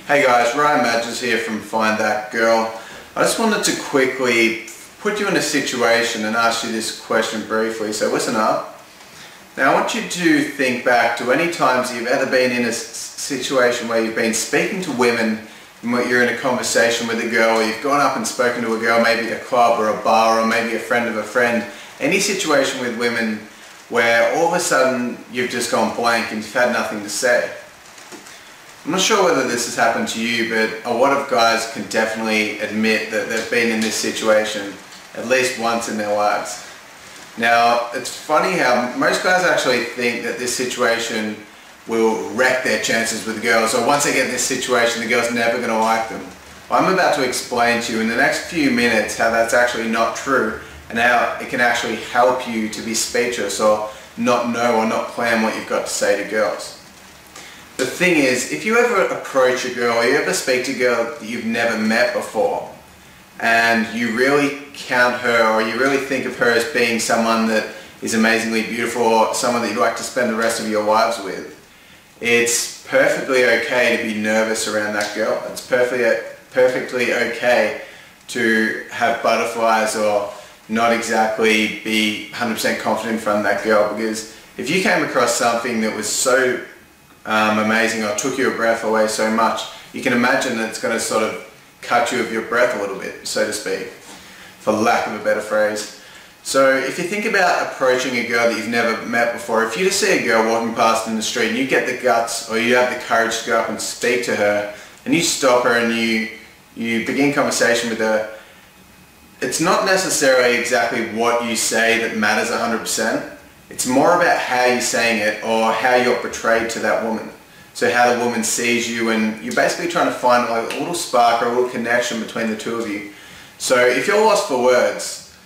Hey guys, Ryan Madges here from Find That Girl. I just wanted to quickly put you in a situation and ask you this question briefly, so listen up. Now I want you to think back to any times you've ever been in a situation where you've been speaking to women and you're in a conversation with a girl, or you've gone up and spoken to a girl, maybe at a club or a bar or maybe a friend of a friend. Any situation with women where all of a sudden you've just gone blank and you've had nothing to say. I'm not sure whether this has happened to you, but a lot of guys can definitely admit that they've been in this situation at least once in their lives. Now, it's funny how most guys actually think that this situation will wreck their chances with girls, or once they get in this situation, the girl's never going to like them. I'm about to explain to you in the next few minutes how that's actually not true and how it can actually help you to be speechless or not know or not plan what you've got to say to girls. The thing is, if you ever approach a girl or you ever speak to a girl that you've never met before and you really count her or you really think of her as being someone that is amazingly beautiful or someone that you'd like to spend the rest of your lives with, it's perfectly okay to be nervous around that girl. It's perfectly okay to have butterflies or not exactly be 100% confident in front of that girl, because if you came across something that was so amazing or took your breath away so much, you can imagine that it's going to sort of cut you of your breath a little bit, so to speak, for lack of a better phrase. So if you think about approaching a girl that you've never met before, if you just see a girl walking past in the street and you get the guts or you have the courage to go up and speak to her and you stop her and you begin conversation with her, it's not necessarily exactly what you say that matters 100%. It's more about how you're saying it or how you're portrayed to that woman. So how the woman sees you, and you're basically trying to find like a little spark or a little connection between the two of you. So if you're lost for words,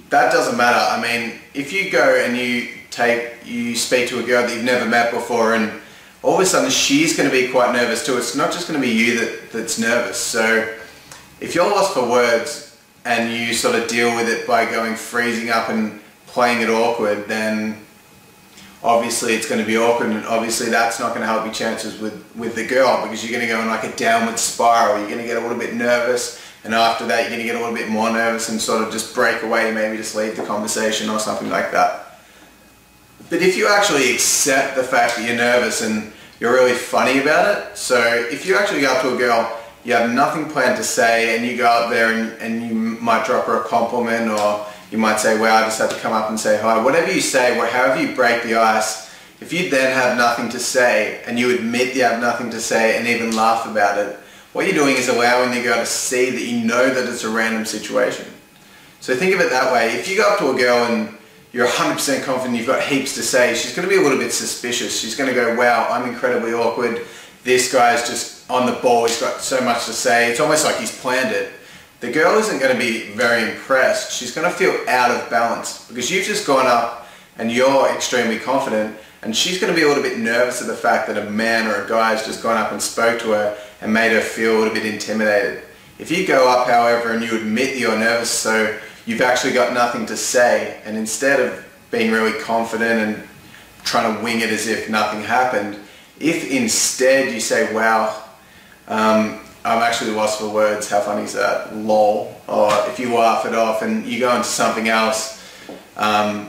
that doesn't matter. I mean, if you go and you speak to a girl that you've never met before and all of a sudden she's going to be quite nervous too. It's not just going to be you that's nervous. So if you're lost for words and you sort of deal with it by going freezing up and playing it awkward, then obviously it's going to be awkward, and obviously that's not going to help your chances with the girl, because you're going to go in like a downward spiral. You're going to get a little bit nervous, and after that you're going to get a little bit more nervous and sort of just break away, maybe just leave the conversation or something like that. But if you actually accept the fact that you're nervous and you're really funny about it, so if you actually go up to a girl, you have nothing planned to say, and you go up there and you might drop her a compliment, or you might say, wow, I just had to come up and say hi. Whatever you say, however you break the ice, if you then have nothing to say and you admit you have nothing to say and even laugh about it, what you're doing is allowing the girl to see that you know that it's a random situation. So think of it that way. If you go up to a girl and you're 100% confident you've got heaps to say, she's going to be a little bit suspicious. She's going to go, wow, I'm incredibly awkward. This guy's just on the ball. He's got so much to say. It's almost like he's planned it. The girl isn't going to be very impressed. She's going to feel out of balance because you've just gone up and you're extremely confident, and she's going to be a little bit nervous at the fact that a man or a guy has just gone up and spoke to her and made her feel a little bit intimidated. If you go up, however, and you admit that you're nervous, so you've actually got nothing to say, and instead of being really confident and trying to wing it as if nothing happened, if instead you say, wow, I'm actually lost for words, how funny is that, lol, or if you laugh it off and you go into something else, then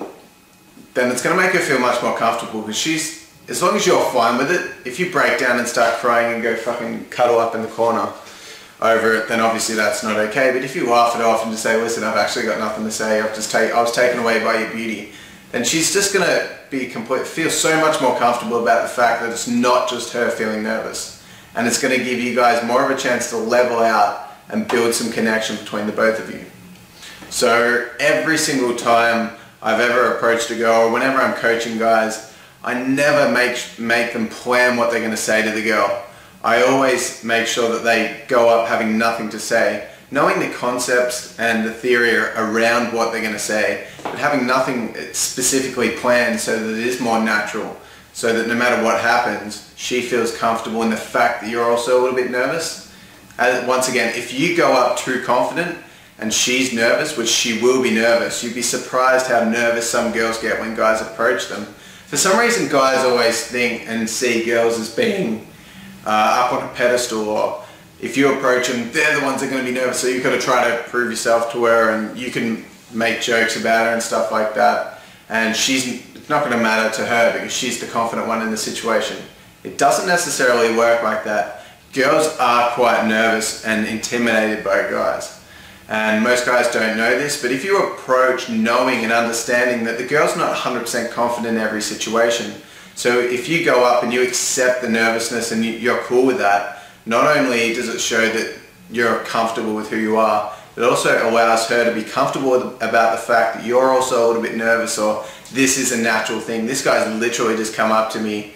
it's going to make her feel much more comfortable, because as long as you're fine with it, if you break down and start crying and go fucking cuddle up in the corner over it, then obviously that's not okay. But if you laugh it off and just say, listen, I've actually got nothing to say, I was taken away by your beauty, then she's just going to feel so much more comfortable about the fact that it's not just her feeling nervous. And it's going to give you guys more of a chance to level out and build some connection between the both of you. So every single time I've ever approached a girl, or whenever I'm coaching guys, I never make them plan what they're going to say to the girl. I always make sure that they go up having nothing to say, knowing the concepts and the theory around what they're going to say, but having nothing specifically planned so that it is more natural. So that no matter what happens, she feels comfortable in the fact that you're also a little bit nervous. And once again, if you go up too confident and she's nervous, which she will be nervous, you'd be surprised how nervous some girls get when guys approach them. For some reason, guys always think and see girls as being up on a pedestal, or if you approach them, they're the ones that are going to be nervous, so you've got to try to prove yourself to her, and you can make jokes about her and stuff like that, and it's not going to matter to her because she's the confident one in the situation. It doesn't necessarily work like that. Girls are quite nervous and intimidated by guys. And most guys don't know this, but if you approach knowing and understanding that the girl's not 100% confident in every situation, so if you go up and you accept the nervousness and you're cool with that, not only does it show that you're comfortable with who you are, it also allows her to be comfortable about the fact that you're also a little bit nervous, or this is a natural thing. This guy's literally just come up to me.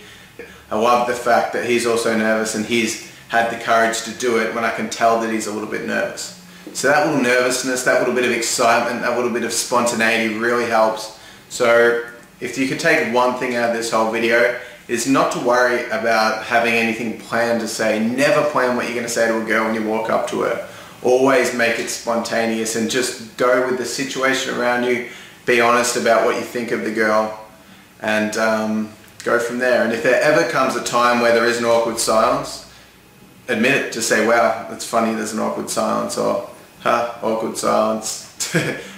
I love the fact that he's also nervous and he's had the courage to do it when I can tell that he's a little bit nervous. So that little nervousness, that little bit of excitement, that little bit of spontaneity really helps. So if you could take one thing out of this whole video, is not to worry about having anything planned to say. Never plan what you're going to say to a girl when you walk up to her. Always make it spontaneous and just go with the situation around you. Be honest about what you think of the girl, and go from there. And if there ever comes a time where there is an awkward silence, admit it. Just say, wow, it's funny there's an awkward silence, or awkward silence.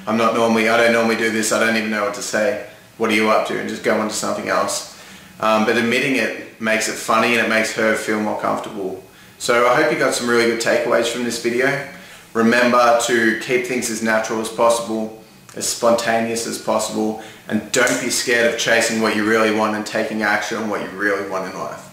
I don't normally do this, I don't even know what to say. What are you up to? And just go on to something else. But admitting it makes it funny and it makes her feel more comfortable. So I hope you got some really good takeaways from this video. Remember to keep things as natural as possible, as spontaneous as possible, and don't be scared of chasing what you really want and taking action on what you really want in life.